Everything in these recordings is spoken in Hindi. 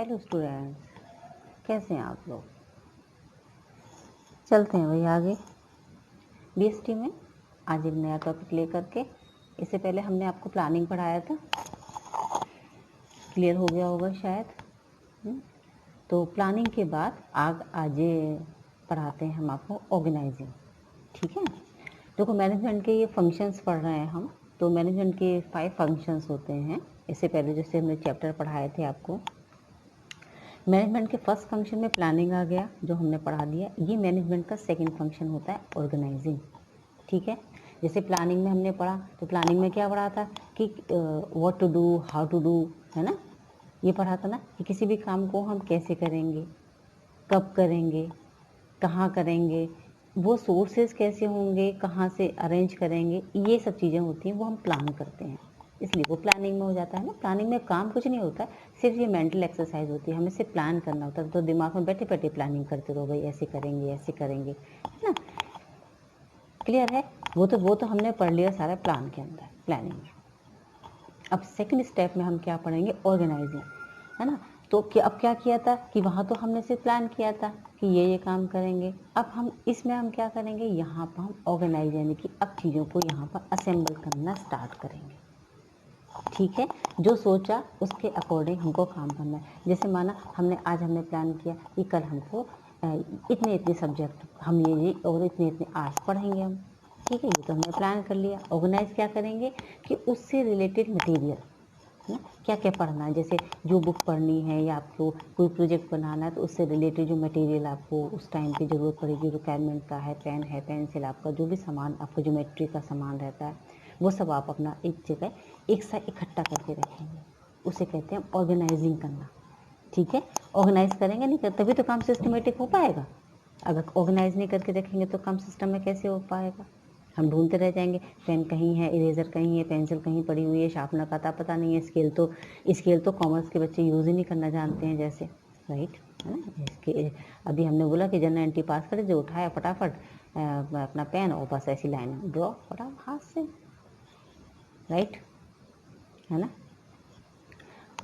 हेलो स्टूडेंट्स, कैसे हैं आप लोग। चलते हैं भाई आगे बीएसटी में। आज एक नया टॉपिक लेकर के, इससे पहले हमने आपको प्लानिंग पढ़ाया था, क्लियर हो गया होगा शायद। तो प्लानिंग के बाद आज पढ़ाते हैं हम आपको ऑर्गेनाइजिंग। ठीक है, देखो मैनेजमेंट के ये फंक्शंस पढ़ रहे हैं हम। तो मैनेजमेंट के 5 फंक्शंस होते हैं। इससे पहले जैसे हमने चैप्टर पढ़ाए थे आपको, मैनेजमेंट के फर्स्ट फंक्शन में प्लानिंग आ गया जो हमने पढ़ा दिया। ये मैनेजमेंट का सेकंड फंक्शन होता है ऑर्गेनाइजिंग। ठीक है, जैसे प्लानिंग में हमने पढ़ा, तो प्लानिंग में क्या पढ़ा था कि what to do, how to do, है ना। ये पढ़ा था ना कि किसी भी काम को हम कैसे करेंगे, कब करेंगे, कहाँ करेंगे, वो सोर्सेज कैसे होंगे, कहाँ से अरेंज करेंगे, ये सब चीज़ें होती हैं, वो हम प्लान करते हैं, इसलिए वो प्लानिंग में हो जाता है ना। प्लानिंग में काम कुछ नहीं होता है, सिर्फ ये मेंटल एक्सरसाइज होती है, हमें सिर्फ प्लान करना होता है। तो दिमाग में बैठे बैठे प्लानिंग करते रहो, भाई ऐसे करेंगे, है ना। क्लियर है, वो तो हमने पढ़ लिया सारा प्लान के अंदर, प्लानिंग में। अब सेकंड स्टेप में हम क्या पढ़ेंगे, ऑर्गेनाइजिंग, है ना। तो अब क्या किया था कि वहाँ तो हमने सिर्फ प्लान किया था कि ये काम करेंगे। अब हम इसमें हम क्या करेंगे, यहाँ पर हम ऑर्गेनाइज यानी कि अब चीज़ों को यहाँ पर असेंबल करना स्टार्ट करेंगे। ठीक है, जो सोचा उसके अकॉर्डिंग हमको काम करना है। जैसे माना हमने प्लान किया कि कल हमको इतने सब्जेक्ट हम ये और इतने आर्ट्स पढ़ेंगे हम। ठीक है, ये तो हमने प्लान कर लिया। ऑर्गेनाइज क्या करेंगे कि उससे रिलेटेड मटेरियल ना, क्या क्या पढ़ना है। जैसे जो बुक पढ़नी है या आपको कोई प्रोजेक्ट बनाना है, तो उससे रिलेटेड जो मटेरियल आपको उस टाइम की ज़रूरत पड़ेगी, रिक्वायरमेंट का है, पेन है, पेंसिल, आपका जो भी सामान, आपका ज्योमेट्री का सामान रहता है, वो सब आप अपना एक जगह एक साथ इकट्ठा करके रखेंगे। उसे कहते हैं ऑर्गेनाइजिंग करना। ठीक है, ऑर्गेनाइज करेंगे नहीं तभी तो काम सिस्टमेटिक हो पाएगा। अगर ऑर्गेनाइज नहीं करके रखेंगे तो काम सिस्टम में कैसे हो पाएगा। हम ढूंढते रह जाएंगे, पेन कहीं है, इरेजर कहीं है, पेंसिल कहीं पड़ी हुई है, शार्पनर का पता नहीं है, स्केल तो कॉमर्स के बच्चे यूज़ ही नहीं करना जानते हैं जैसे, राइट, है ना। इसके अभी हमने बोला कि जनरल एंट्री पास करे, जो उठाया फटाफट अपना पेन और बस ऐसी लाइन ड्रॉ फटाफट हाथ से, राइट, है ना।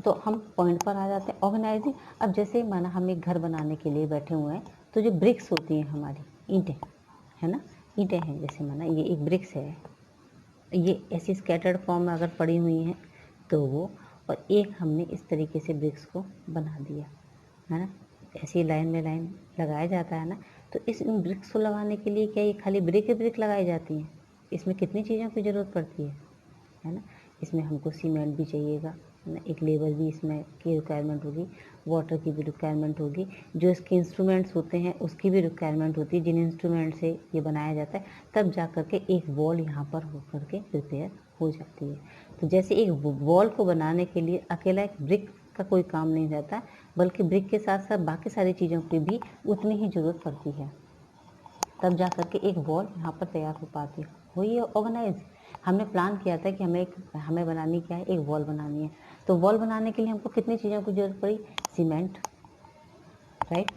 तो हम पॉइंट पर आ जाते हैं, ऑर्गेनाइजिंग। अब जैसे माना हम एक घर बनाने के लिए बैठे हुए हैं, तो जो ब्रिक्स होती हैं हमारी ईंटें, है ना, ईंटें हैं, जैसे माना ये एक ब्रिक्स है, ये ऐसी स्कैटर्ड फॉर्म में अगर पड़ी हुई हैं तो वो, और एक हमने इस तरीके से ब्रिक्स को बना दिया, है ना, ऐसी लाइन में लाइन लगाया जाता है ना। तो इस ब्रिक्स को लगाने के लिए क्या ये खाली ब्रिक लगाई जाती हैं, इसमें कितनी चीज़ों की ज़रूरत पड़ती है ना। इसमें हमको सीमेंट भी चाहिएगा, है ना, एक लेबर भी इसमें की रिक्वायरमेंट होगी, वाटर की भी रिक्वायरमेंट होगी, जो इसके इंस्ट्रूमेंट्स होते हैं उसकी भी रिक्वायरमेंट होती है, जिन इंस्ट्रूमेंट से ये बनाया जाता है, तब जा कर के एक वॉल यहाँ पर हो कर के प्रिपेयर हो जाती है। तो जैसे एक वॉल को बनाने के लिए अकेला एक ब्रिक का कोई काम नहीं रहता, बल्कि ब्रिक के साथ साथ बाकी सारी चीज़ों की भी उतनी ही ज़रूरत पड़ती है, तब जा कर के एक वॉल यहाँ पर तैयार हो पाती है। वही ऑर्गेनाइज, हमने प्लान किया था कि हमें बनानी क्या है, एक वॉल बनानी है। तो वॉल बनाने के लिए हमको कितनी चीज़ों की जरूरत पड़ी, सीमेंट, राइट,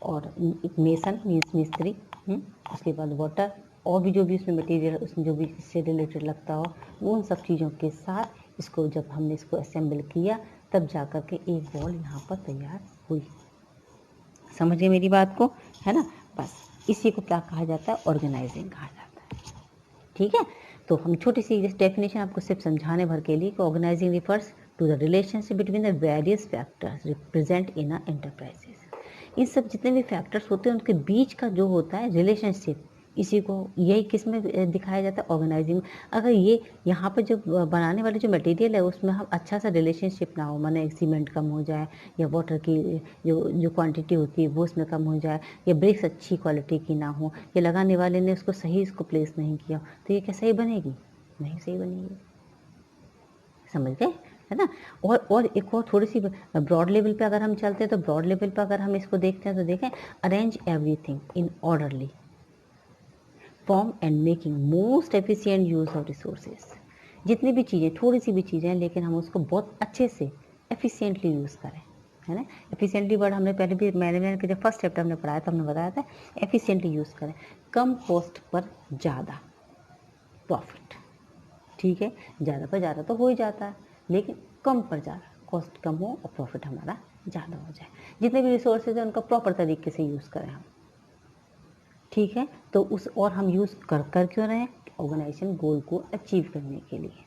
और एक मेसन मीन्स मिस्त्री, उसके बाद वाटर, और भी जो भी उसमें मटेरियल, उसमें जो भी इससे रिलेटेड लगता हो, उन सब चीज़ों के साथ इसको जब हमने इसको असेंबल किया, तब जा कर के एक वॉल यहाँ पर तैयार हुई। समझिए मेरी बात को, है ना। बस इसी को क्या कहा जाता है, ऑर्गेनाइजिंग कहा जाता है। ठीक है, तो हम छोटी सी डेफिनेशन आपको सिर्फ समझाने भर के लिए कि organising refers to the relationship between the various factors represent in a enterprises. इन सब जितने भी फैक्टर्स होते हैं उनके बीच का जो होता है रिलेशनशिप, इसी को यही किस में दिखाया जाता है, ऑर्गेनाइजिंग। अगर ये यहाँ पर जो बनाने वाले जो मटेरियल है उसमें हम अच्छा सा रिलेशनशिप ना हो, माने सीमेंट कम हो जाए, या वाटर की जो क्वांटिटी होती है वो उसमें कम हो जाए, या ब्रिक्स अच्छी क्वालिटी की ना हो, या लगाने वाले ने उसको सही इसको प्लेस नहीं किया, तो ये क्या सही बनेगी, नहीं सही बनेगी। समझ गए, है ना। और एक और थोड़ी सी ब्रॉड लेवल पे अगर हम चलते हैं, तो ब्रॉड लेवल पे अगर हम इसको देखते हैं तो देखें, arrange everything in orderly form and making most efficient use of resources. जितनी भी चीज़ें, थोड़ी सी भी चीज़ें हैं, लेकिन हम उसको बहुत अच्छे से एफिशिएंटली यूज़ करें, है ना। एफिशिएंटली वर्ड हमने पहले भी मैनेजमेंट के जब फर्स्ट चैप्टर हमने पढ़ाया था, हमने बताया था एफिशिएंटली यूज़ करें, कम कॉस्ट पर ज़्यादा प्रॉफिट। ठीक है, ज़्यादा पर ज़्यादा तो हो ही जाता है, लेकिन कम पर ज़्यादा, कॉस्ट कम हो और प्रॉफिट हमारा ज़्यादा हो जाए। जितने भी रिसोर्सेज हैं उनका प्रॉपर तरीके से यूज़ करें हम, ठीक है। तो उस और हम यूज़ कर क्यों रहे हैं? ऑर्गेनाइजेशन गोल को अचीव करने के लिए,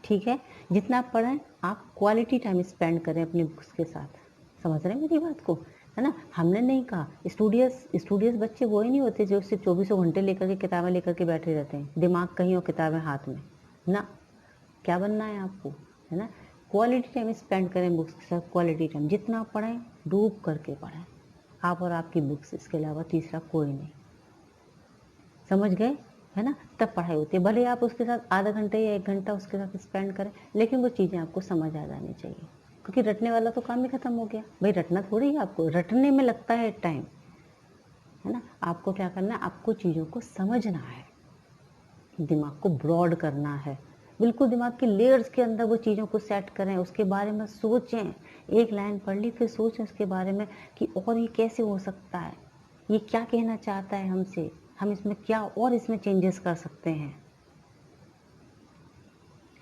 ठीक है। जितना आप पढ़ें आप क्वालिटी टाइम स्पेंड करें अपनी बुक्स के साथ। समझ रहे हैं मेरी बात को, है ना। हमने नहीं कहा स्टूडियस बच्चे वो ही नहीं होते जो सिर्फ 24 घंटे लेकर के किताबें लेकर के बैठे रहते हैं, दिमाग कहीं और किताबें हाथ में ना। क्या बनना है आपको, है ना। क्वालिटी टाइम स्पेंड करें बुक्स के साथ। क्वालिटी टाइम जितना पढ़ें डूब करके पढ़ें, आप और आपकी बुक्स, इसके अलावा तीसरा कोई नहीं। समझ गए, है ना। तब पढ़ाई होती है। भले आप उसके साथ आधा घंटे या 1 घंटा उसके साथ स्पेंड करें, लेकिन वो चीज़ें आपको समझ आ जानी चाहिए, क्योंकि रटने वाला तो काम ही खत्म हो गया भाई। रटना थोड़ी है आपको, रटने में लगता है टाइम, है ना। आपको क्या करना है, आपको चीज़ों को समझना है, दिमाग को ब्रॉड करना है, बिल्कुल दिमाग के लेयर्स के अंदर वो चीज़ों को सेट करें, उसके बारे में सोचें। एक लाइन पढ़ ली फिर सोचें उसके बारे में कि और ये कैसे हो सकता है, ये क्या कहना चाहता है हमसे, हम इसमें क्या और इसमें चेंजेस कर सकते हैं,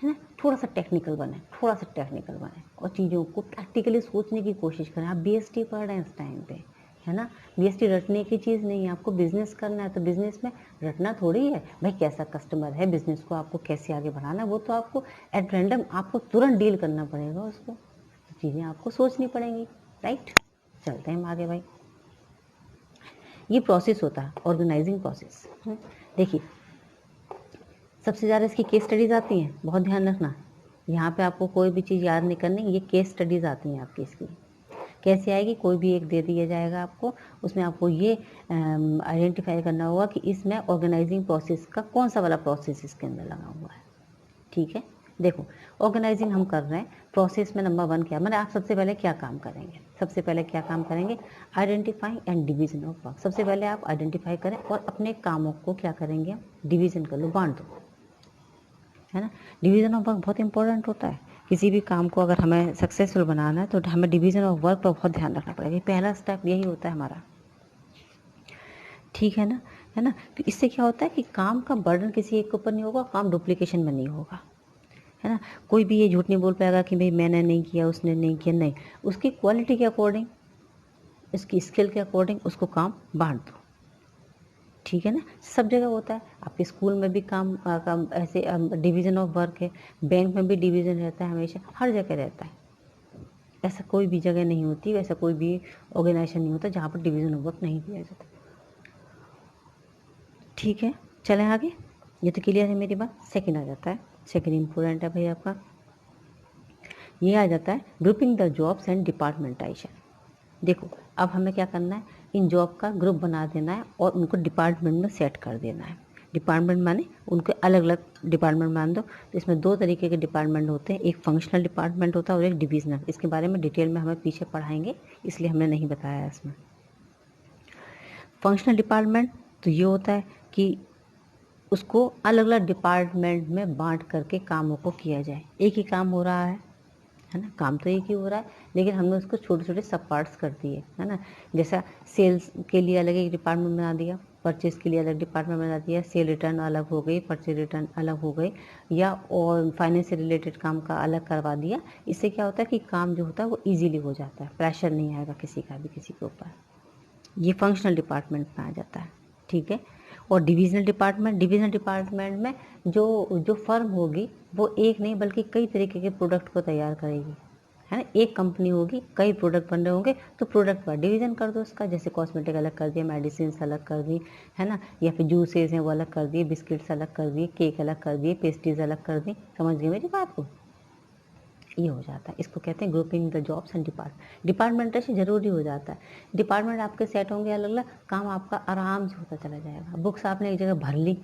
है ना। थोड़ा सा टेक्निकल बने और चीज़ों को प्रैक्टिकली सोचने की कोशिश करें। आप बीएसटी पढ़ रहे हैं इस टाइम पे, है ना। बीएसटी रटने की चीज़ नहीं है, आपको बिजनेस करना है तो बिजनेस में रटना थोड़ी है भाई। कैसा कस्टमर है, बिजनेस को आपको कैसे आगे बढ़ाना है, वो तो आपको एट रैंडम आपको तुरंत डील करना पड़ेगा उसको, चीज़ें आपको सोचनी पड़ेंगी, राइट। चलते हैं हम आगे भाई। ये प्रोसेस होता है ऑर्गेनाइजिंग प्रोसेस। देखिए सबसे ज़्यादा इसकी केस स्टडीज़ आती हैं, बहुत ध्यान रखना। यहाँ पे आपको कोई भी चीज़ याद नहीं करनी, ये केस स्टडीज़ आती हैं आपकी। इसकी कैसे आएगी, कोई भी एक दे दिया जाएगा आपको, उसमें आपको ये आइडेंटिफाई करना होगा कि इसमें ऑर्गेनाइजिंग प्रोसेस का कौन सा वाला प्रोसेस इसके अंदर लगा हुआ है, ठीक है। देखो ऑर्गेनाइजिंग हम कर रहे हैं, प्रोसेस में नंबर 1 क्या, मैंने आप सबसे पहले क्या काम करेंगे, सबसे पहले क्या काम करेंगे, identify and division of work. सबसे पहले आप आइडेंटिफाई करें और अपने कामों को क्या करेंगे, डिवीजन कर लो, बांट दो, है ना। डिवीजन ऑफ वर्क बहुत इंपॉर्टेंट होता है। किसी भी काम को अगर हमें सक्सेसफुल बनाना है तो हमें डिवीजन ऑफ वर्क पर बहुत ध्यान रखना पड़ेगा। पहला स्टेप यही होता है हमारा, ठीक है ना, है ना। तो इससे क्या होता है कि काम का बर्डन किसी एक के ऊपर नहीं होगा, काम डुप्लीकेशन में नहीं होगा, है ना। कोई भी ये झूठ नहीं बोल पाएगा कि भाई मैंने नहीं किया, उसने नहीं किया, नहीं। उसकी क्वालिटी के अकॉर्डिंग, उसकी स्किल के अकॉर्डिंग उसको काम बांट दो, ठीक है ना। सब जगह होता है, आपके स्कूल में भी काम ऐसे डिवीज़न ऑफ वर्क है, बैंक में भी डिवीज़न रहता है, हमेशा हर जगह रहता है। ऐसा कोई भी जगह नहीं होती, ऐसा कोई भी ऑर्गेनाइजेशन नहीं होता जहाँ पर डिवीज़न ऑफ वर्क नहीं दिया जाता, ठीक है। चलें आगे, ये तो क्लियर है मेरी बात। सेकंड आ जाता है, सेकंड इम्पोर्टेंट है भाई आपका, ये आ जाता है ग्रुपिंग द जॉब्स एंड डिपार्टमेंटाइजेशन। देखो अब हमें क्या करना है, इन जॉब का ग्रुप बना देना है और उनको डिपार्टमेंट में सेट कर देना है। डिपार्टमेंट माने उनके अलग अलग डिपार्टमेंट मान दो। तो इसमें 2 तरीके के डिपार्टमेंट होते हैं, एक फंक्शनल डिपार्टमेंट होता है और एक डिविजनल। इसके बारे में डिटेल में हमें पीछे पढ़ाएंगे, इसलिए हमने नहीं बताया है इसमें। फंक्शनल डिपार्टमेंट तो ये होता है कि उसको अलग अलग डिपार्टमेंट में बांट करके कामों को किया जाए। एक ही काम हो रहा है ना, काम तो एक ही हो रहा है, लेकिन हमने उसको छोटे छोटे सब पार्ट्स कर दिए, है ना। जैसा सेल्स के लिए अलग एक डिपार्टमेंट बना दिया, परचेज के लिए अलग डिपार्टमेंट बना दिया, सेल रिटर्न अलग हो गई, परचेज रिटर्न अलग हो गई, या और फाइनेंस से रिलेटेड काम का अलग करवा दिया। इससे क्या होता है कि काम जो होता है वो ईजिली हो जाता है, प्रेशर नहीं आएगा किसी का भी किसी के ऊपर। ये फंक्शनल डिपार्टमेंट में आ जाता है, ठीक है। और डिविजनल डिपार्टमेंट में जो जो फर्म होगी वो एक नहीं बल्कि कई तरीके के प्रोडक्ट को तैयार करेगी, है ना। एक कंपनी होगी, कई प्रोडक्ट बन रहे होंगे, तो प्रोडक्ट पर डिवीजन कर दो उसका। जैसे कॉस्मेटिक अलग कर दिया, मेडिसिन अलग कर दी, है ना, या फिर जूसेस हैं वो अलग कर दिए, बिस्किट्स अलग कर दिए, केक अलग कर दिए, पेस्ट्रीज अलग कर दी। समझ गए मेरी बात को, ये हो जाता है। इसको कहते हैं ग्रुपिंग द जॉब्स एंड डिपार्टमेंटेशन जरूरी हो जाता है। डिपार्टमेंट आपके सेट होंगे अलग अलग, काम आपका आराम से होता चला जाएगा। बुक्स आपने एक जगह भर ली,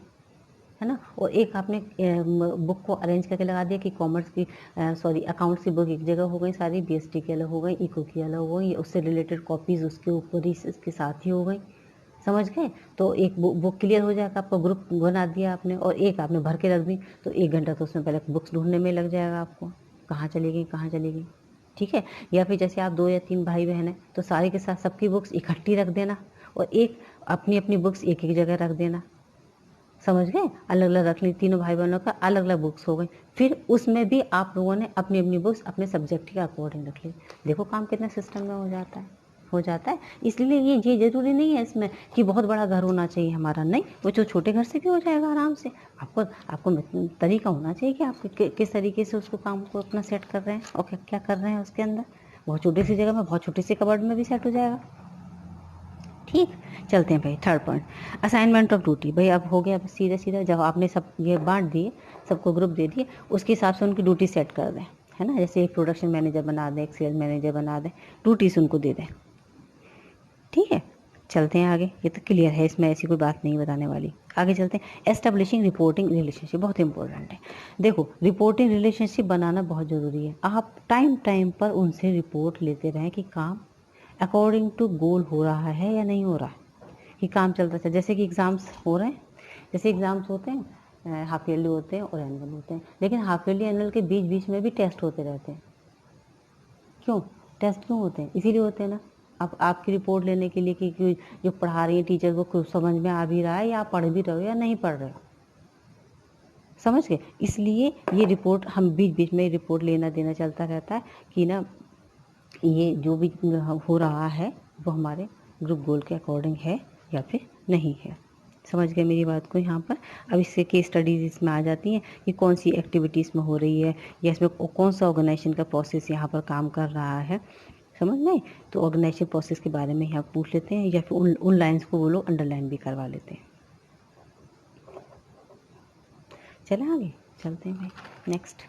है ना, और एक आपने बुक को अरेंज करके लगा दिया कि कॉमर्स की अकाउंट्स की बुक एक जगह हो गई, सारी बीएसटी की अलग हो गई, इको की अलग हो गई, उससे रिलेटेड कॉपीज़ उसके ऊपर ही इसके साथ ही हो गई। समझ गए, तो एक बुक क्लियर हो जाएगा, आपका ग्रुप बना दिया आपने, और एक आपने भर के रख दी, तो 1 घंटा तो उसमें पहले बुक्स ढूंढने में लग जाएगा आपको, कहाँ चली गई कहाँ चली गई, ठीक है। या फिर जैसे आप 2 या 3 भाई बहन हैं तो सारे के साथ सबकी बुक्स इकट्ठी रख देना, और एक अपनी अपनी बुक्स एक एक जगह रख देना, समझ गए, अलग अलग रख ली, तीनों भाई बहनों का अलग अलग बुक्स हो गई। फिर उसमें भी आप लोगों ने अपनी अपनी बुक्स अपने सब्जेक्ट के अकॉर्डिंग रख ली। देखो काम कितने सिस्टम में हो जाता है। इसलिए ये ज़रूरी नहीं है इसमें कि बहुत बड़ा घर होना चाहिए हमारा, नहीं, वो जो छोटे घर से भी हो जाएगा आराम से। आपको तरीका होना चाहिए कि आप किस तरीके से उसको काम को अपना सेट कर रहे हैं और क्या क्या कर रहे हैं उसके अंदर। बहुत छोटी सी जगह में, बहुत छोटी सी कबर्ड में भी सेट हो जाएगा। ठीक, चलते हैं भाई third point, assignment of duty. भाई अब हो गया सीधा सीधा, जब आपने सब ये बांट दिए, सबको ग्रुप दे दिए, उसके हिसाब से उनकी ड्यूटी सेट कर दें, है ना। जैसे एक प्रोडक्शन मैनेजर बना दें, एक सेल्स मैनेजर बना दें, ड्यूटीज उनको दे दें। ठीक है, चलते हैं आगे। ये तो क्लियर है, इसमें ऐसी कोई बात नहीं बताने वाली। आगे चलते हैं। एस्टेब्लिशिंग रिपोर्टिंग रिलेशनशिप बहुत इंपॉर्टेंट है। देखो रिपोर्टिंग रिलेशनशिप बनाना बहुत ज़रूरी है। आप टाइम टाइम पर उनसे रिपोर्ट लेते रहें कि काम अकॉर्डिंग टू गोल हो रहा है या नहीं हो रहा है, कि काम चलता है। जैसे कि एग्ज़ाम्स हो रहे हैं, जैसे एग्ज़ाम्स होते हैं, हाफ ईयरली होते हैं और एनुअल होते हैं, लेकिन हाफ ईयरली एनुअल के बीच बीच में भी टेस्ट होते रहते हैं। क्यों टेस्ट क्यों होते हैं? इसीलिए होते हैं ना, अब आपकी रिपोर्ट लेने के लिए कि जो पढ़ा रही है टीचर वो कुछ समझ में आ भी रहा है या आप पढ़ भी रहे हो या नहीं पढ़ रहे हो, समझ गए। इसलिए ये रिपोर्ट हम बीच बीच में रिपोर्ट लेना देना चलता रहता है कि ना ये जो भी हो रहा है वो हमारे ग्रुप गोल के अकॉर्डिंग है या फिर नहीं है। समझ गए मेरी बात को यहाँ पर। अब इससे केस स्टडीज़ इसमें आ जाती हैं कि कौन सी एक्टिविटीज़ में हो रही है या इसमें कौन सा ऑर्गेनाइजेशन का प्रोसेस यहाँ पर काम कर रहा है, समझ गए। तो ऑर्गेनाइजेशन प्रोसेस के बारे में यहाँ पूछ लेते हैं या फिर उन लाइन्स को वो लोग अंडरलाइन भी करवा लेते हैं। चलें आगे, चलते हैं भाई नेक्स्ट।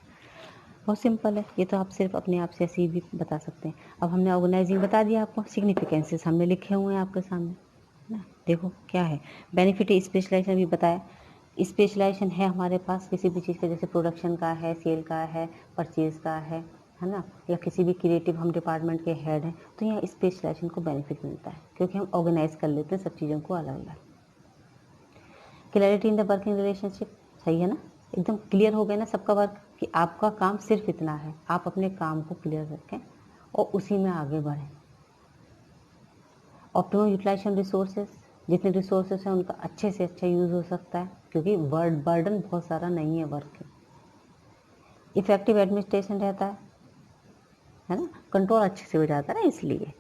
बहुत सिंपल है ये, तो आप सिर्फ अपने आप से ऐसे ही भी बता सकते हैं। अब हमने ऑर्गेनाइजिंग बता दिया आपको, सिग्निफिकेंसेस हमने लिखे हुए हैं आपके सामने ना। देखो क्या है, बेनिफिट स्पेशलाइजेशन भी बताया। स्पेशलाइजेशन है हमारे पास किसी भी चीज़ का, जैसे प्रोडक्शन का है, सेल का है, परचेज़ का है ना, या किसी भी क्रिएटिव हम डिपार्टमेंट के हेड हैं, तो यहाँ स्पेशलाइजेशन को बेनिफिट मिलता है क्योंकि हम ऑर्गेनाइज कर लेते हैं सब चीज़ों को अलग अलग। Clarity in the working relationship, सही है ना, एकदम क्लियर हो गया ना सबका वर्क कि आपका काम सिर्फ इतना है। आप अपने काम को क्लियर रखें और उसी में आगे बढ़ें। ऑप्टिमम यूटिलाइजेशन रिसोर्सेज, जितने रिसोर्सेज हैं उनका अच्छे से अच्छा यूज़ हो सकता है क्योंकि बर्डन बहुत सारा नहीं है वर्क के। इफेक्टिव एडमिनिस्ट्रेशन रहता है ना, कंट्रोल अच्छे से हो जाता है ना, इसलिए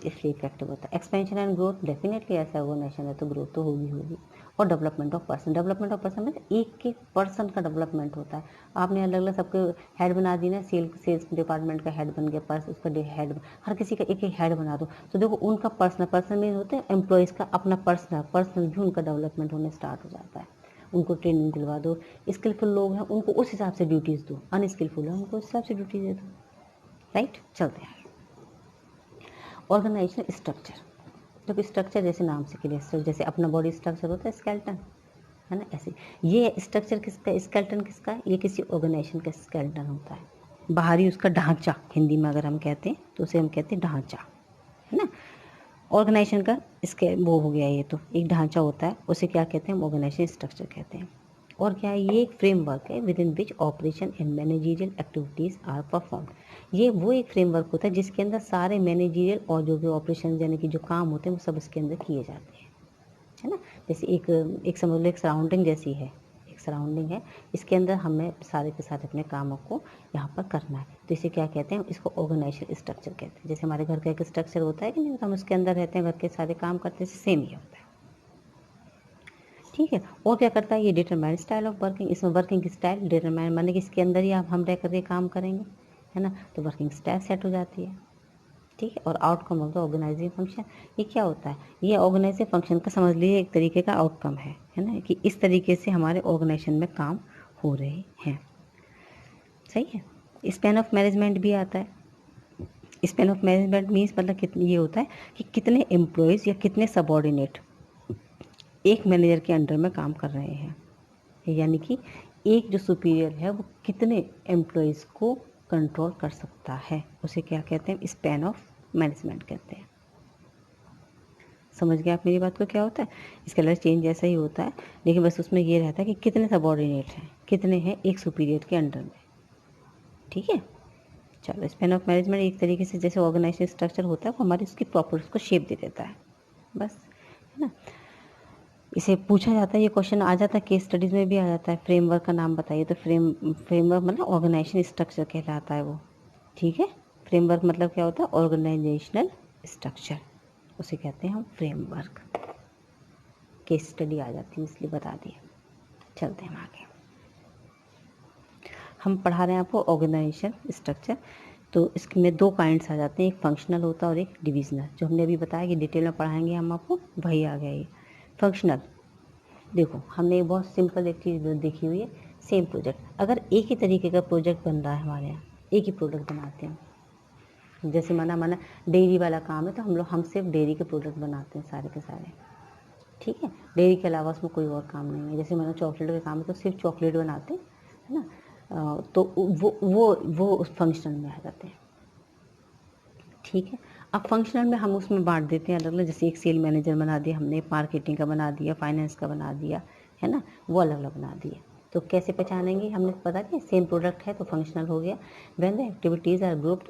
इफेक्टिव होता है। एक्सपेंशन एंड ग्रोथ, डेफिनेटली ऐसा ऑर्गेनाइजेशन है तो ग्रोथ तो होगी। और डेवलपमेंट ऑफ पर्सन में एक एक पर्सन का डेवलपमेंट होता है। आपने अलग अलग सबके हेड बना दी ना, सेल्स डिपार्टमेंट का हेड बन गया, पर्स उसका हेड, हर किसी का एक एक हेड बना दो तो देखो उनका पर्सनल मीन होते हैं एम्प्लॉयज़ का अपना पर्सनल भी उनका डेवलपमेंट होने स्टार्ट हो जाता है। उनको ट्रेनिंग दिलवा दो, स्किलफुल लोग हैं उनको उस हिसाब से ड्यूटीज़ दो, अनस्किलफुल है उनको उस हिसाब से ड्यूटी दे दो। राइट, चलते हैं। ऑर्गेनाइजेशनल स्ट्रक्चर, तो स्ट्रक्चर जैसे नाम से क्लियर, जैसे अपना बॉडी स्ट्रक्चर होता है स्केलेटन, है ना, ऐसे ये स्ट्रक्चर किसका, स्केलेटन किसका है, ये किसी ऑर्गेनाइजेशन का स्केलेटन होता है। बाहरी उसका ढांचा, हिंदी में अगर हम कहते हैं तो उसे हम कहते हैं ढांचा, है ना। ऑर्गेनाइजेशन का इसके वो हो गया, ये तो एक ढांचा होता है, उसे क्या कहते हैं, ऑर्गेनाइजेशन स्ट्रक्चर कहते हैं। और क्या है, ये एक फ्रेमवर्क है within which operation and managerial activities are perform. ये वो एक फ्रेमवर्क होता है जिसके अंदर सारे मैनेजरियल और जो भी ऑपरेशन यानी कि जो काम होते हैं वो सब इसके अंदर किए जाते हैं, है ना। जैसे एक समझ लो एक सराउंडिंग जैसी है, एक सराउंडिंग है, इसके अंदर हमें सारे के सारे अपने कामों को यहाँ पर करना है, तो इसे क्या कहते हैं, इसको ऑर्गेनाइजेशन स्ट्रक्चर कहते हैं। जैसे हमारे घर का एक स्ट्रक्चर होता है कि नहीं, तो हम उसके अंदर रहते हैं, घर के सारे काम करते हैं, सेम ही होता है। ठीक है, और क्या करता है, ये डिटरमाइन स्टाइल ऑफ वर्किंग, इसमें वर्किंग स्टाइल डिटरमाइन माने कि इसके अंदर ही हम रह करके काम करेंगे, है ना, तो वर्किंग स्टाइल सेट हो जाती है। ठीक है, और outcome of the organising function, ये क्या होता है, ये ऑर्गेनाइजिंग फंक्शन का समझ लीजिए एक तरीके का आउटकम है ना, कि इस तरीके से हमारे ऑर्गेनाइजेशन में काम हो रहे हैं। सही है। स्पैन ऑफ मैनेजमेंट भी आता है। स्पैन ऑफ मैनेजमेंट मीन्स मतलब कितनी, ये होता है कि कितने एम्प्लॉयज़ या कितने सबॉर्डिनेट एक मैनेजर के अंडर में काम कर रहे हैं, यानी कि एक जो सुपीरियर है वो कितने एम्प्लॉयज़ को कंट्रोल कर सकता है, उसे क्या कहते हैं, स्पैन ऑफ मैनेजमेंट कहते हैं। समझ गए आप मेरी बात को, क्या होता है, इसका कलर चेंज जैसा ही होता है, लेकिन बस उसमें ये रहता है कि कितने सबॉर्डिनेट हैं, कितने हैं एक सुपीरियर के अंडर में। ठीक है, चलो, स्पैन ऑफ मैनेजमेंट एक तरीके से जैसे ऑर्गेनाइजेशन स्ट्रक्चर होता है वो हमारी उसकी प्रॉपर उसको शेप दे देता है, बस, है ना। इसे पूछा जाता है, ये क्वेश्चन आ जाता है, केस स्टडीज़ में भी आ जाता है। फ्रेमवर्क का नाम बताइए, तो फ्रेमवर्क मतलब ऑर्गेनाइजेशन स्ट्रक्चर कहलाता है वो, ठीक है। फ्रेमवर्क मतलब क्या होता है, ऑर्गेनाइजेशनल स्ट्रक्चर, उसे कहते हैं हम फ्रेमवर्क। केस स्टडी आ जाती है इसलिए बता दिया। चलते हैं आगे, हम पढ़ा रहे हैं आपको ऑर्गेनाइजेशन स्ट्रक्चर। तो इसमें दो काइंड्स आ जाते हैं, एक फंक्शनल होता है और एक डिविजनल। जो हमने अभी बताया कि डिटेल में पढ़ाएंगे हम आपको, वही आ गया ये फंक्शनल। देखो हमने बहुत सिंपल एक चीज़ देखी हुई है, सेम प्रोजेक्ट। अगर एक ही तरीके का प्रोजेक्ट बन रहा है हमारे यहाँ, एक ही प्रोडक्ट बनाते हैं, जैसे माना डेयरी वाला काम है, तो हम सिर्फ डेयरी के प्रोडक्ट बनाते हैं सारे के सारे, ठीक है। डेयरी के अलावा उसमें कोई और काम नहीं है। जैसे माना चॉकलेट का काम है, तो सिर्फ चॉकलेट बनाते हैं, है ना। तो वो उस फंक्शनल में आ जाते हैं, ठीक है। अब फंक्शनल में हम उसमें बांट देते हैं अलग अलग, जैसे एक सेल मैनेजर बना दिया हमने, मार्केटिंग का बना दिया, फाइनेंस का बना दिया, है ना, वो अलग अलग बना दिए। तो कैसे पहचानेंगे, हमने पता कि सेम प्रोडक्ट है तो फंक्शनल हो गया। When the activities are grouped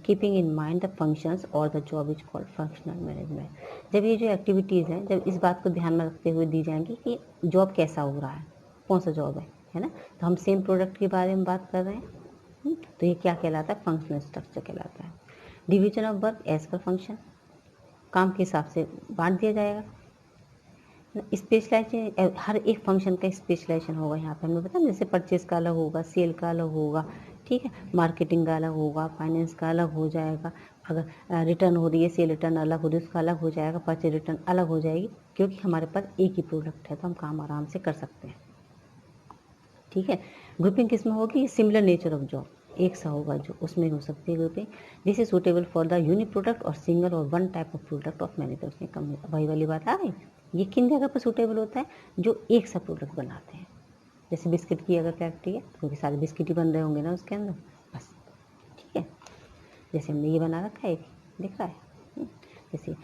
keeping in mind the functions और the job is called functional management. जब ये जो एक्टिविटीज़ हैं, जब इस बात को ध्यान में रखते हुए दी जाएंगी कि जॉब कैसा हो रहा है, कौन सा जॉब है ना। तो हम सेम प्रोडक्ट के बारे में बात कर रहे हैं, तो ये क्या कहलाता है, फंक्शनल स्ट्रक्चर कहलाता है। Division of work as per function, काम के हिसाब से बांट दिया जाएगा। स्पेशलाइजेशन, हर एक फंक्शन का स्पेशलाइजेशन होगा यहाँ पे, हमें पता है, जैसे परचेज का अलग होगा, सेल का अलग होगा, ठीक है, मार्केटिंग का अलग होगा, फाइनेंस का अलग हो जाएगा। अगर रिटर्न हो रही है, सेल रिटर्न अलग हो रही है, उसका अलग हो जाएगा, परचेज रिटर्न अलग हो जाएगी, क्योंकि हमारे पास एक ही प्रोडक्ट है तो हम काम आराम से कर सकते हैं, ठीक है। ग्रुपिंग किस में होगी, सिमिलर नेचर ऑफ जॉब, एक सा होगा जो उसमें हो सकती है grouping. This is suitable for the unique product और सिंगल और one type of product of manufacturing company. वही वाली बात आ गई, ये किन जगह पर सूटेबल होता है, जो एक सा प्रोडक्ट बनाते हैं। जैसे बिस्किट की अगर फैक्ट्री है, क्योंकि सारे बिस्किट ही बन रहे होंगे ना उसके अंदर, बस, ठीक है। जैसे हमने ये बना रखा है, एक दिख रहा है, जैसे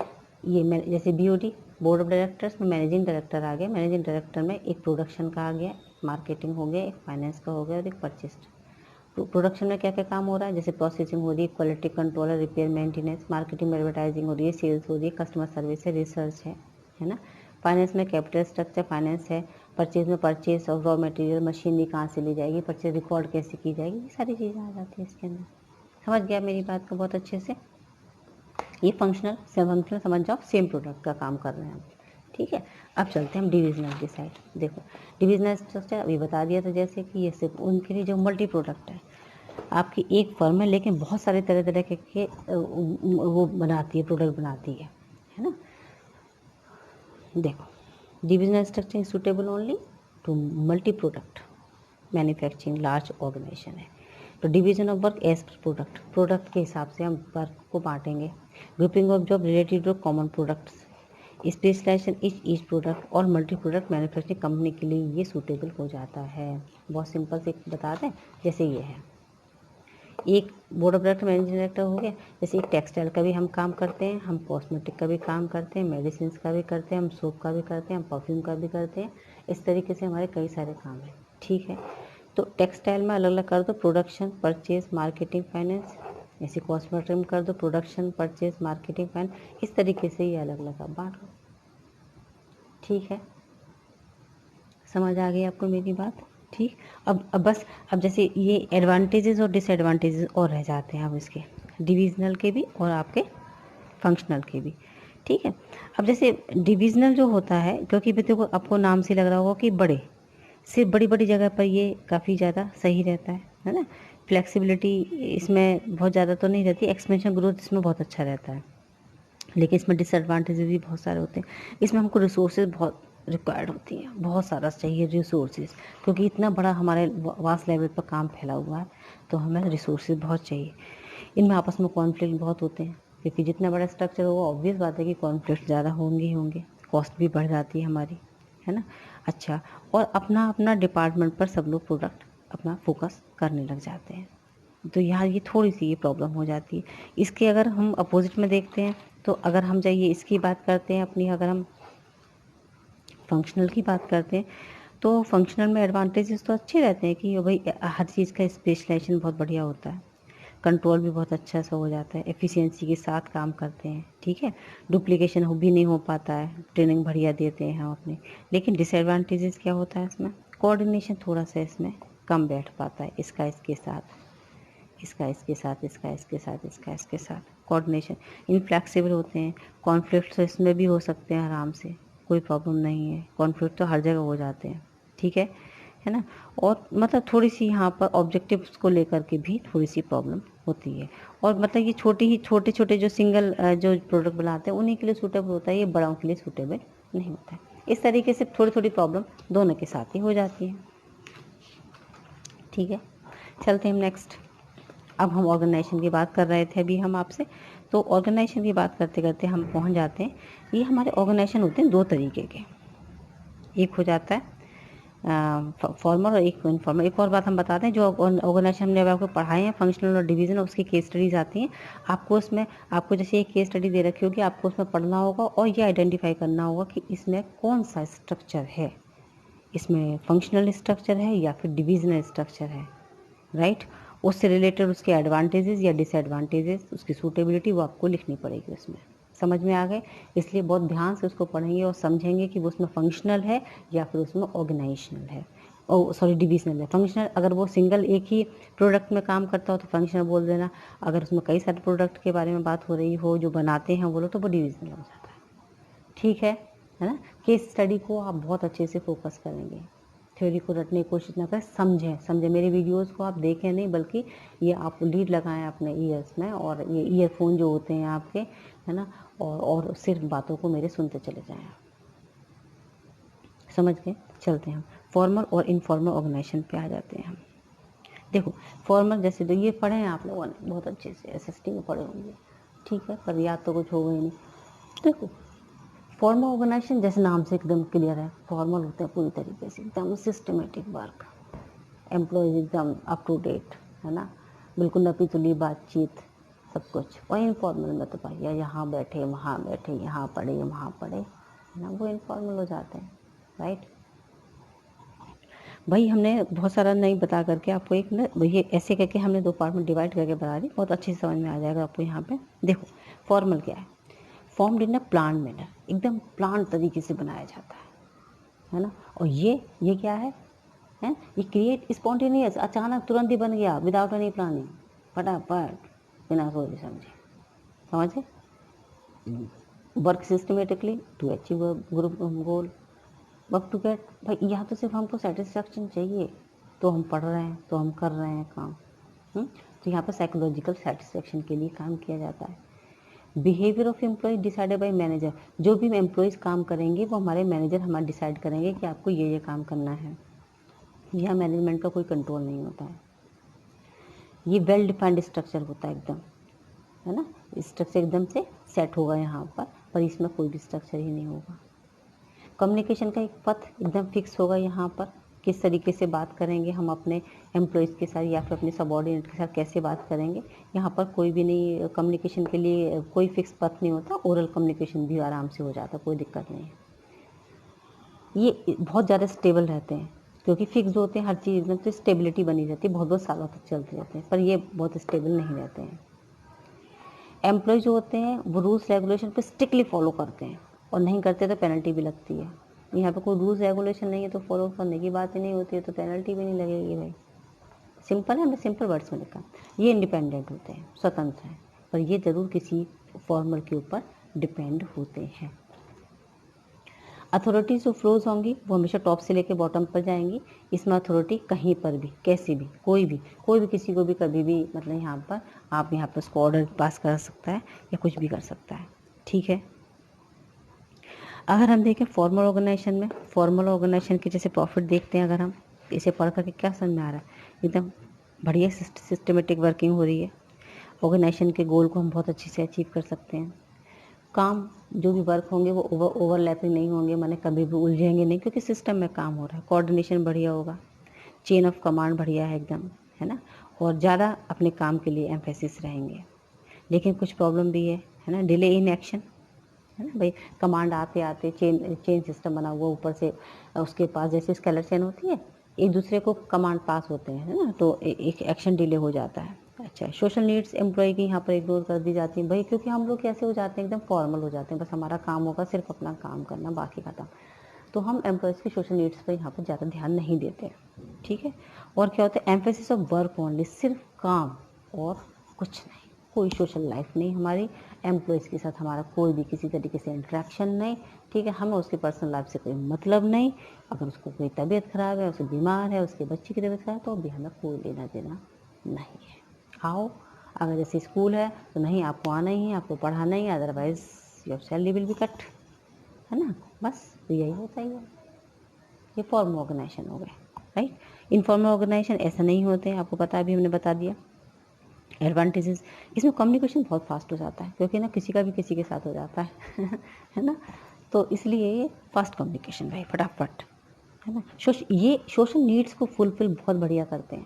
ये जैसे बीओडी, बोर्ड ऑफ डायरेक्टर्स में मैनेजिंग डायरेक्टर आ गया, मैनेजिंग डायरेक्टर में एक प्रोडक्शन का आ गया, मार्केटिंग हो गया, एक फाइनेंस का हो गया और एक परचेज। प्रोडक्शन में क्या क्या काम हो रहा है, जैसे प्रोसेसिंग हो रही है, quality controller, repair, maintenance, marketing में एडवर्टाइजिंग हो रही है, सेल्स हो रही है, कस्टमर सर्विस है, रिसर्च है ना। फाइनेंस में कैपिटल स्ट्रक्चर फाइनेंस है, परचेज में purchase of raw material, machinery कहाँ से ली जाएगी, परचेज रिकॉर्ड कैसे की जाएगी, ये सारी चीज़ें आ जाती है इसके अंदर। समझ गया मेरी बात को बहुत अच्छे से। ये फंक्शनल समझ जाओ, सेम प्रोडक्ट का काम कर रहे हैं हम, ठीक है। अब चलते हैं हम डिविजनल की साइड। देखो डिविजनल स्ट्रक्चर अभी बता दिया था, जैसे कि ये सिर्फ उनके लिए जो मल्टी प्रोडक्ट है, आपकी एक फर्म है लेकिन बहुत सारे तरह तरह के वो बनाती है, प्रोडक्ट बनाती है ना। देखो divisional structure is suitable only to multi product manufacturing large organisation है। तो division of work as per product के हिसाब से हम वर्क को बांटेंगे। Grouping of job related to common products, specialisation each product और मल्टी प्रोडक्ट मैन्युफैक्चरिंग कंपनी के लिए ये सूटेबल हो जाता है। बहुत सिंपल से बता दें, जैसे ये है, एक board of director managing director हो गया, जैसे एक टेक्सटाइल का भी हम काम करते हैं, हम कॉस्मेटिक का भी काम करते हैं, मेडिसिन का भी करते हैं, हम सोप का भी करते हैं, हम परफ्यूम का भी करते हैं। इस तरीके से हमारे कई सारे काम हैं, ठीक है। तो टेक्सटाइल में अलग अलग कर दो, प्रोडक्शन, परचेज, मार्केटिंग, फाइनेंस। ऐसे कॉस्मेटिक में कर दो प्रोडक्शन, परचेज, मार्केटिंग, फाइनेंस। इस तरीके से ये अलग अलग आप बांट लो, ठीक है। समझ आ गई आपको मेरी बात, ठीक। अब बस, अब जैसे ये एडवांटेजेस और डिसएडवांटेजेस और रह जाते हैं अब इसके, डिविजनल के भी और आपके फंक्शनल के भी, ठीक है। अब जैसे डिविजनल जो होता है, क्योंकि देखो आपको नाम से लग रहा होगा कि बड़े, सिर्फ बड़ी बड़ी जगह पर ये काफ़ी ज़्यादा सही रहता है ना। फ्लेक्सिबिलिटी इसमें बहुत ज़्यादा तो नहीं रहती, एक्सपेंशन ग्रोथ इसमें बहुत अच्छा रहता है, लेकिन इसमें डिसएडवांटेजेस भी बहुत सारे होते हैं। इसमें हमको रिसोर्सेज बहुत रिक्वायर्ड होती हैं, बहुत सारा चाहिए रिसोर्सेज, क्योंकि इतना बड़ा हमारे वास्ट लेवल पर काम फैला हुआ है, तो हमें रिसोर्सेज बहुत चाहिए। इनमें आपस में कॉन्फ्लिक्ट बहुत होते हैं, क्योंकि जितना बड़ा स्ट्रक्चर होगा ऑब्वियस बात है कि कॉन्फ्लिक्ट ज़्यादा होंगे ही होंगे, कॉस्ट भी बढ़ जाती है हमारी, है ना। अच्छा, और अपना अपना डिपार्टमेंट पर सब लोग प्रोडक्ट अपना फोकस करने लग जाते हैं, तो यहाँ ये थोड़ी सी ये प्रॉब्लम हो जाती है। इसके अगर हम अपोजिट में देखते हैं, तो अगर हम जाइए इसकी बात करते हैं अपनी, अगर हम फंक्शनल की बात करते हैं, तो फंक्शनल में एडवांटेजेस तो अच्छे रहते हैं कि भाई हर चीज़ का स्पेशलाइजेशन बहुत बढ़िया होता है। कंट्रोल भी बहुत अच्छा सा हो जाता है, एफिशिएंसी के साथ काम करते हैं, ठीक है। डुप्लीकेशन भी नहीं हो पाता है, ट्रेनिंग बढ़िया देते हैं हम अपने। लेकिन डिसएडवांटेजेस क्या होता है इसमें, कोऑर्डिनेशन थोड़ा सा इसमें कम बैठ पाता है, इसका इसके साथ, इसका इसके साथ, इसका इसके साथ, इसका इसके साथ, कोऑर्डिनेशन इनफ्लेक्सिबल होते हैं। कॉन्फ्लिक्ट इसमें भी हो सकते हैं आराम से, कोई प्रॉब्लम नहीं है, कॉन्फ्लिक्ट तो हर जगह हो जाते हैं, ठीक है ना। और मतलब थोड़ी सी यहाँ पर ऑब्जेक्टिव्स को लेकर के भी थोड़ी सी प्रॉब्लम होती है। और मतलब ये छोटे छोटे जो सिंगल जो प्रोडक्ट बनाते हैं उन्हीं के लिए सूटेबल होता है, ये बड़ों के लिए सूटेबल नहीं होता है। इस तरीके से थोड़ी थोड़ी प्रॉब्लम दोनों के साथ ही हो जाती है, ठीक है। चलते हैं हम नेक्स्ट। अब हम ऑर्गेनाइजेशन की बात कर रहे थे अभी हम आपसे, तो ऑर्गेनाइजेशन की बात करते करते हम पहुंच जाते हैं। ये हमारे ऑर्गेनाइजेशन होते हैं दो तरीके के, एक हो जाता है फॉर्मल और एक इनफॉर्मल। एक और बात हम बताते हैं, जो ऑर्गेनाइजेशन हमने आपको पढ़ाए हैं फंक्शनल और डिवीजन, उसकी केस स्टडीज आती हैं। आपको उसमें आपको जैसे एक केस स्टडी दे रखी होगी, आपको उसमें पढ़ना होगा और ये आइडेंटिफाई करना होगा कि इसमें कौन सा स्ट्रक्चर है, इसमें फंक्शनल स्ट्रक्चर है या फिर डिविजनल स्ट्रक्चर है, राइट। उससे रिलेटेड उसके एडवांटेजेस या डिसएडवांटेजेस, उसकी सूटेबिलिटी वो आपको लिखनी पड़ेगी उसमें। समझ में आ गए, इसलिए बहुत ध्यान से उसको पढ़ेंगे और समझेंगे कि वो उसमें फंक्शनल है या फिर उसमें ऑर्गेनाइजेशनल है, डिविजनल है। फंक्शनल अगर वो सिंगल एक ही प्रोडक्ट में काम करता हो तो फंक्शनल बोल देना, अगर उसमें कई सारे प्रोडक्ट के बारे में बात हो रही हो जो बनाते हैं वो लोग, तो वो डिविजनल हो जाता है, ठीक है ना। केस स्टडी को आप बहुत अच्छे से फोकस करेंगे, थ्योरी को रटने की कोशिश ना करें, समझें मेरे वीडियोस को आप देखें नहीं, बल्कि ये आप लीड लगाएं अपने ईयर्स में, और ये ईयरफोन जो होते हैं आपके, है ना, और सिर्फ बातों को मेरे सुनते चले जाएं आप, समझ गए। चलते हैं हम फॉर्मल और इनफॉर्मल ऑर्गेनाइजेशन पे आ जाते हैं हम। देखो फॉर्मल जैसे तो ये पढ़े हैं आप लोगों ने बहुत अच्छे से, एसएसटी में पढ़े होंगे, ठीक है, पर याद तो कुछ होगा ही नहीं। देखो फॉर्मल ऑर्गेनाइजेशन जैसे नाम से एकदम क्लियर है, फॉर्मल होते हैं पूरी तरीके से एकदम सिस्टमेटिक वर्क, एम्प्लॉयज एकदम अप टू डेट, है ना, बिल्कुल नपी तुली बातचीत सब कुछ। और इनफॉर्मल में तो भैया यहाँ बैठे वहाँ बैठे, यहाँ पढ़े वहाँ पढ़े, है ना, वो इनफॉर्मल हो जाते हैं, राइट। भाई हमने बहुत सारा नहीं बता करके आपको एक ना ये ऐसे करके हमने दो पार्ट में डिवाइड करके बता दी, बहुत अच्छे से समझ में आ जाएगा आपको। यहाँ पे देखो फॉर्मल क्या है, formed in a plan manner, एकदम प्लान तरीके से बनाया जाता है ना। और ये क्या है, ये क्रिएट स्पॉन्टेनियस, अचानक तुरंत ही बन गया, विदाउट एनी प्लानिंग, फटाफट बिना सोचे समझे, समझे। Work systematically to achieve group goal, work to get, भाई यहाँ तो सिर्फ हमको सेटिस्फैक्शन चाहिए, तो हम पढ़ रहे हैं, तो हम कर रहे हैं काम, तो यहाँ पर साइकोलॉजिकल सेटिस्फैक्शन के लिए काम किया जाता है। Behaviour of employ decided by manager, जो भी एम्प्लॉयज काम करेंगे वो हमारे मैनेजर हमारा डिसाइड करेंगे कि आपको ये काम करना है, यहाँ मैनेजमेंट का कोई कंट्रोल नहीं होता है। ये वेल डिफाइंड स्ट्रक्चर होता है एकदम, है ना, स्ट्रक्चर एकदम से सेट होगा यहाँ पर इसमें कोई भी स्ट्रक्चर ही नहीं होगा। कम्युनिकेशन का एक पथ एकदम फिक्स होगा यहाँ पर, किस तरीके से बात करेंगे हम अपने एम्प्लॉयज़ के साथ या फिर अपने सबऑर्डिनेट के साथ कैसे बात करेंगे, यहाँ पर कोई भी नहीं, कम्युनिकेशन के लिए कोई फिक्स पथ नहीं होता, ओरल कम्युनिकेशन भी आराम से हो जाता, कोई दिक्कत नहीं है। ये बहुत ज़्यादा स्टेबल रहते हैं क्योंकि फिक्स होते हैं, हर चीज़ एकदम से स्टेबिलिटी बनी रहती है, बहुत बहुत सालों तक चलते रहते हैं, पर ये बहुत स्टेबल नहीं रहते हैं। एम्प्लॉय जो होते हैं वो रूल्स रेगुलेशन पे स्ट्रिक्टली फॉलो करते हैं, और नहीं करते तो पेनल्टी भी लगती है। यहाँ पे कोई रूल्स रेगुलेशन नहीं है तो फॉलो करने की बात ही नहीं होती है, तो पेनल्टी भी नहीं लगेगी भाई। सिंपल है, हमने सिंपल वर्ड्स में लिखा। ये इंडिपेंडेंट होते हैं, स्वतंत्र हैं, पर ये ज़रूर किसी फॉर्मल के ऊपर डिपेंड होते हैं। अथॉरिटी जो फ्लोज होंगी वो हमेशा टॉप से लेके बॉटम पर जाएंगी। इसमें अथॉरिटी कहीं पर भी, कैसे भी, कोई भी किसी को भी कभी भी, मतलब यहाँ पर आप यहाँ पर उसको ऑर्डर पास कर सकता है या कुछ भी कर सकता है, ठीक है। अगर हम देखें फॉर्मल ऑर्गेनाइजेशन में, फॉर्मल ऑर्गेनाइजेशन के जैसे प्रॉफिट देखते हैं, अगर हम इसे पढ़ करके क्या समझ में आ रहा है, एकदम बढ़िया सिस्टमेटिक वर्किंग हो रही है, ऑर्गेनाइजेशन के गोल को हम बहुत अच्छे से अचीव कर सकते हैं। काम जो भी वर्क होंगे वो ओवरलैपिंग नहीं होंगे, माने कभी भी उलझेंगे नहीं क्योंकि सिस्टम में काम हो रहा है। कोऑर्डिनेशन बढ़िया होगा, चेन ऑफ कमांड बढ़िया है एकदम, है ना, और ज़्यादा अपने काम के लिए एम्फेसिस रहेंगे। लेकिन कुछ प्रॉब्लम भी है ना, डिले इन एक्शन, है ना भाई, कमांड आते आते चेन सिस्टम बना हुआ ऊपर से, उसके पास जैसे स्केलर चेन होती है, एक दूसरे को कमांड पास होते हैं, है ना, तो एक एक्शन डिले हो जाता है। अच्छा, सोशल नीड्स एम्प्लॉय की यहाँ पर इग्नोर कर दी जाती है भाई, क्योंकि हम लोग कैसे हो जाते हैं, एकदम फॉर्मल हो जाते हैं, बस हमारा काम होगा सिर्फ अपना काम करना, बाकी खत्म। तो हम एम्प्लॉयज़ की सोशल नीड्स पर यहाँ पर ज़्यादा ध्यान नहीं देते, ठीक है। और क्या होता है, एम्फेसिस ऑफ वर्क ओनली, सिर्फ काम और कुछ नहीं, कोई सोशल लाइफ नहीं हमारी, एम्प्लॉयज़ के साथ हमारा कोई भी किसी तरीके से इंटरेक्शन नहीं, ठीक है। हमें उसकी पर्सनल लाइफ से कोई मतलब नहीं, अगर उसको कोई तबीयत ख़राब है, उसे बीमार है, उसके बच्चे की तबीयत ख़राब है, तो भी हमें कोई लेना देना नहीं है। आओ, अगर जैसे स्कूल है तो नहीं, आपको आना ही है, आपको पढ़ाना ही है, otherwise your salary will be cut, है ना, बस तो यही होता ही है। ये फॉर्मल ऑर्गेनाइजेशन हो गए, राइट। इनफॉर्मल ऑर्गेनाइजेशन ऐसा नहीं होते हैं, आपको पता है, अभी हमने बता दिया। एडवांटेजेस, इसमें कम्युनिकेशन बहुत फास्ट हो जाता है, क्योंकि ना किसी का भी किसी के साथ हो जाता है है ना, तो इसलिए ये फास्ट कम्युनिकेशन भाई, फटाफट, है ना। ये सोशल नीड्स को फुलफिल बहुत बढ़िया करते हैं,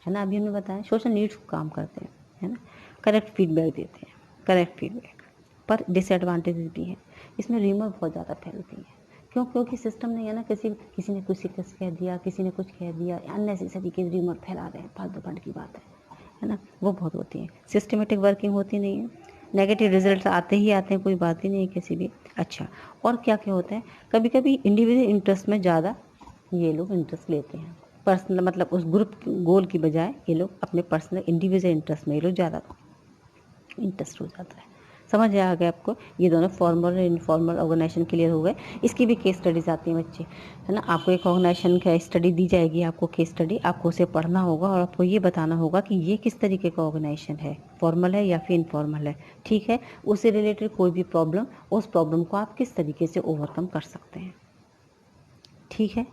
है ना, अभी हमने बताया सोशल नीड्स को काम करते हैं, है ना। करेक्ट फीडबैक देते हैं, करेक्ट फीडबैक, पर डिसएडवांटेजेस भी हैं, इसमें र्यूमर बहुत ज़्यादा फैलती है। क्यों? क्योंकि सिस्टम नहीं है ना, किसी ने कुछ कह दिया, किसी ने कुछ कह दिया, अननेसेसरी के र्यूमर फैला रहे हैं, फालतू फंड की बात है ना, वो बहुत होती है। सिस्टमेटिक वर्किंग होती नहीं है, नेगेटिव रिजल्ट्स आते ही आते हैं, कोई बात ही नहीं है किसी भी। अच्छा, और क्या क्या होता है, कभी कभी इंडिविजुअल इंटरेस्ट में ज़्यादा ये लोग इंटरेस्ट लेते हैं, पर्सनल मतलब उस ग्रुप गोल की बजाय ये लोग अपने पर्सनल इंडिविजुअल इंटरेस्ट में ये लोग ज़्यादा इंटरेस्ट हो जाता है। समझ आ गया आपको, ये दोनों फॉर्मल और इनफॉर्मल ऑर्गेनाइजेशन क्लियर हो गए। इसकी भी केस स्टडीज आती हैं बच्चे, है ना, आपको एक ऑर्गेनाइजेशन का स्टडी दी जाएगी, आपको केस स्टडी, आपको उसे पढ़ना होगा और आपको ये बताना होगा कि ये किस तरीके का ऑर्गेनाइजेशन है, फॉर्मल है या फिर इनफॉर्मल है, ठीक है। उससे रिलेटेड कोई भी प्रॉब्लम, उस प्रॉब्लम को आप किस तरीके से ओवरकम कर सकते हैं, ठीक है।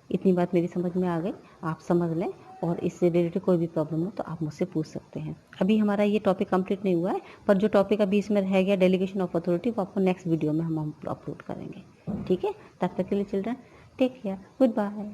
इतनी बात मेरी समझ में आ गई, आप समझ लें, और इससे रिलेटेड कोई भी प्रॉब्लम हो तो आप मुझसे पूछ सकते हैं। अभी हमारा ये टॉपिक कंप्लीट नहीं हुआ है, पर जो टॉपिक अभी इसमें रह गया डेलीगेशन ऑफ अथॉरिटी, वो आपको नेक्स्ट वीडियो में हम अपलोड करेंगे, ठीक है। तब तक के लिए children take care, good bye.